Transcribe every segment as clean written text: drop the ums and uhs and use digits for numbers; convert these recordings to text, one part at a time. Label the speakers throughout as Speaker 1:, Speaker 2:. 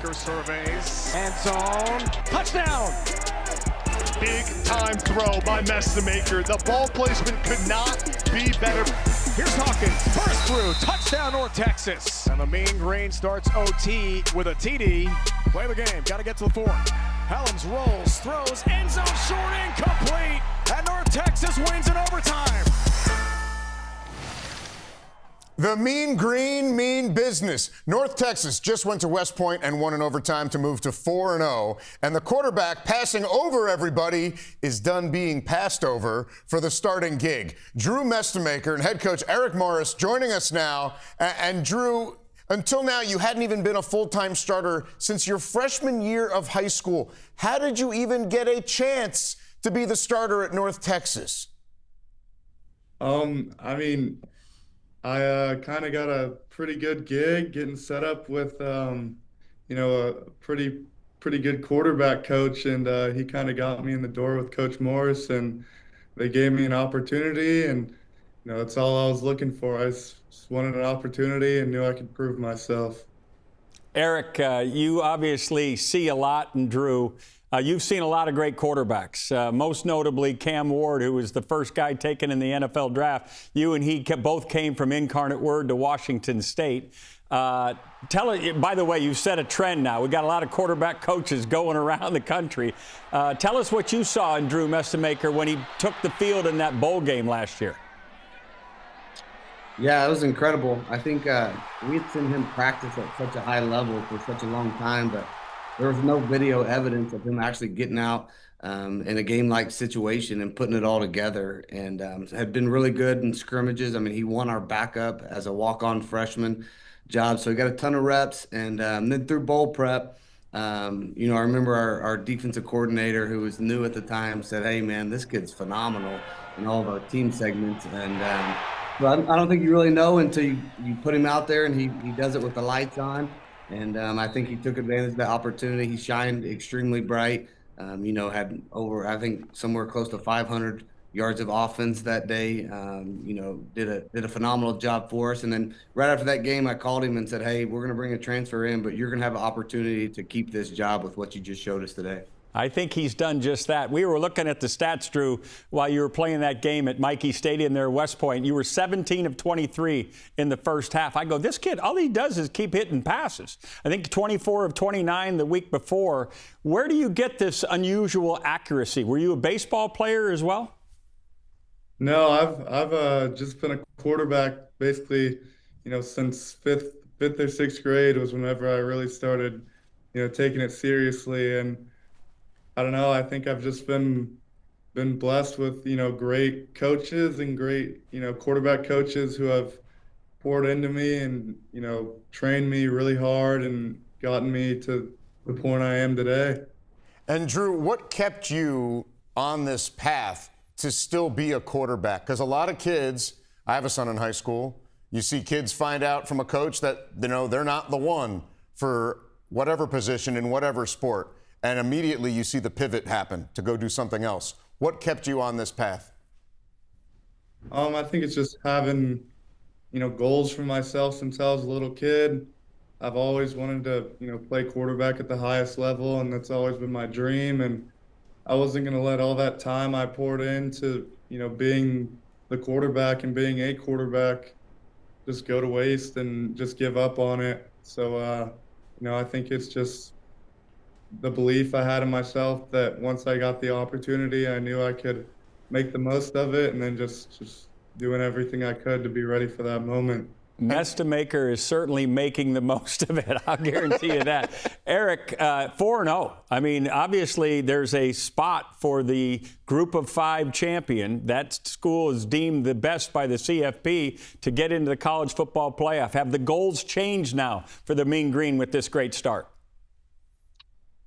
Speaker 1: Mestemaker surveys. End zone. Touchdown!
Speaker 2: Big time throw by Mestemaker. The ball placement could not be better.
Speaker 1: Here's Hawkins. Burst through. Touchdown, North Texas. And the Mean Green starts OT with a TD. Play the game. Got to get to the fourth. Helms rolls, throws, end zone short, incomplete. And North Texas wins in overtime.
Speaker 3: The Mean Green mean business. North Texas just went to West Point and won in overtime to move to 4-0. And the quarterback passing over everybody is done being passed over for the starting gig. Drew Mestemaker and head coach Eric Morris joining us now. And Drew, until now, you hadn't even been a full-time starter since your freshman year of high school. How did you even get a chance to be the starter at North Texas?
Speaker 4: I kind of got a pretty good gig getting set up with, a pretty good quarterback coach, and he kind of got me in the door with Coach Morris, and they gave me an opportunity, and that's all I was looking for. I just wanted an opportunity and knew I could prove myself.
Speaker 5: Eric, you obviously see a lot in Drew. You've seen a lot of great quarterbacks, most notably Cam Ward, who was the first guy taken in the NFL draft. You and he both came from Incarnate Word to Washington State. By the way, you've set a trend now. We've got a lot of quarterback coaches going around the country. Tell us what you saw in Drew Mestemaker when he took the field in that bowl game last year.
Speaker 6: Yeah, it was incredible. I think we had seen him practice at such a high level for such a long time, but there was no video evidence of him actually getting out in a game-like situation and putting it all together, and had been really good in scrimmages. I mean, he won our backup as a walk-on freshman job, so he got a ton of reps. And then through bowl prep, I remember our defensive coordinator, who was new at the time, said, "Hey, man, this kid's phenomenal," in all of our team segments. And but I don't think you really know until you put him out there and he does it with the lights on. And I think he took advantage of the opportunity. He shined extremely bright. Had over, I think, somewhere close to 500 yards of offense that day. Did a phenomenal job for us. And then right after that game, I called him and said, "Hey, we're going to bring a transfer in, but you're going to have an opportunity to keep this job with what you just showed us today."
Speaker 5: I think he's done just that. We were looking at the stats, Drew, while you were playing that game at Mikey Stadium there at West Point. You were 17 of 23 in the first half. I go, this kid, all he does is keep hitting passes. I think 24 of 29 the week before. Where do you get this unusual accuracy? Were you a baseball player as well?
Speaker 4: No, I've just been a quarterback basically, since fifth or sixth grade was whenever I really started, taking it seriously. And I don't know, I think I've just been blessed with, great coaches and great, quarterback coaches who have poured into me and, trained me really hard and gotten me to the point I am today.
Speaker 3: And Drew, what kept you on this path to still be a quarterback? Because a lot of kids, I have a son in high school, you see kids find out from a coach that, they're not the one for whatever position in whatever sport. And immediately you see the pivot happen to go do something else. What kept you on this path?
Speaker 4: I think it's just having, goals for myself since I was a little kid. I've always wanted to, play quarterback at the highest level, and that's always been my dream. And I wasn't going to let all that time I poured into, being the quarterback and being a quarterback just go to waste and just give up on it. So, I think it's just the belief I had in myself that once I got the opportunity, I knew I could make the most of it, and then just doing everything I could to be ready for that moment.
Speaker 5: Mestemaker is certainly making the most of it. I'll guarantee you that. Eric, 4-0. I mean, obviously there's a spot for the Group of Five champion. That school is deemed the best by the CFP to get into the college football playoff. Have the goals changed now for the Mean Green with this great start?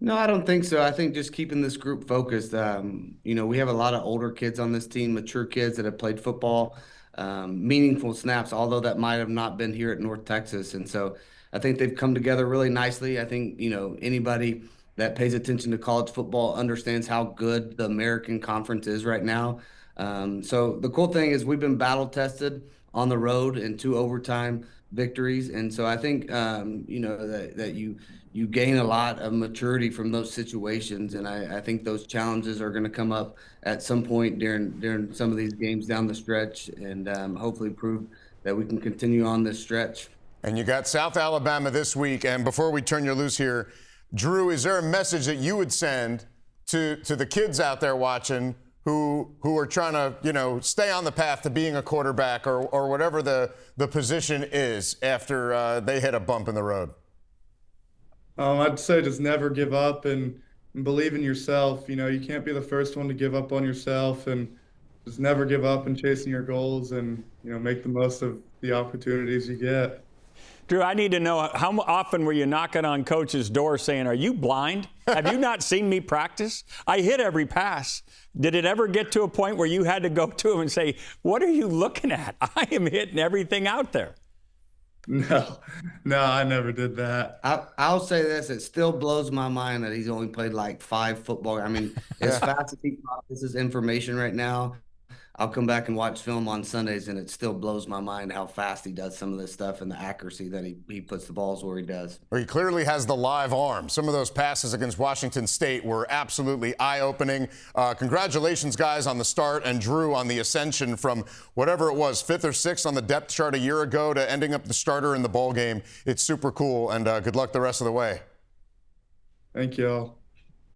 Speaker 6: No, I don't think so. I think just keeping this group focused. We have a lot of older kids on this team, mature kids that have played football, meaningful snaps, although that might have not been here at North Texas. And so I think they've come together really nicely. I think, anybody that pays attention to college football understands how good the American Conference is right now. So the cool thing is we've been battle tested on the road in 2 overtime victories. And so I think, you know, that you gain a lot of maturity from those situations. And I think those challenges are going to come up at some point during some of these games down the stretch, and hopefully prove that we can continue on this stretch.
Speaker 3: And you got South Alabama this week. And before we turn you loose here, Drew, is there a message that you would send to the kids out there watching who are trying to, you know, stay on the path to being a quarterback or whatever the position is after they hit a bump in the road?
Speaker 4: I'd say just never give up and believe in yourself. You know, you can't be the first one to give up on yourself, and just never give up in chasing your goals, and, you know, make the most of the opportunities you get.
Speaker 5: Drew, I need to know, how often were you knocking on Coach's door saying, "Are you blind? Have you not seen me practice? I hit every pass." Did it ever get to a point where you had to go to him and say, "What are you looking at? I am hitting everything out there"?
Speaker 4: No, I never did that.
Speaker 6: I'll say this: it still blows my mind that he's only played like 5 football. I mean, as fast as he processes information right now, I'll come back and watch film on Sundays, and it still blows my mind how fast he does some of this stuff and the accuracy that he puts the balls where he does.
Speaker 3: Well, he clearly has the live arm. Some of those passes against Washington State were absolutely eye-opening. Congratulations, guys, on the start, and Drew on the ascension from whatever it was, 5th or 6th on the depth chart a year ago to ending up the starter in the bowl game. It's super cool, and good luck the rest of the way.
Speaker 4: Thank you all.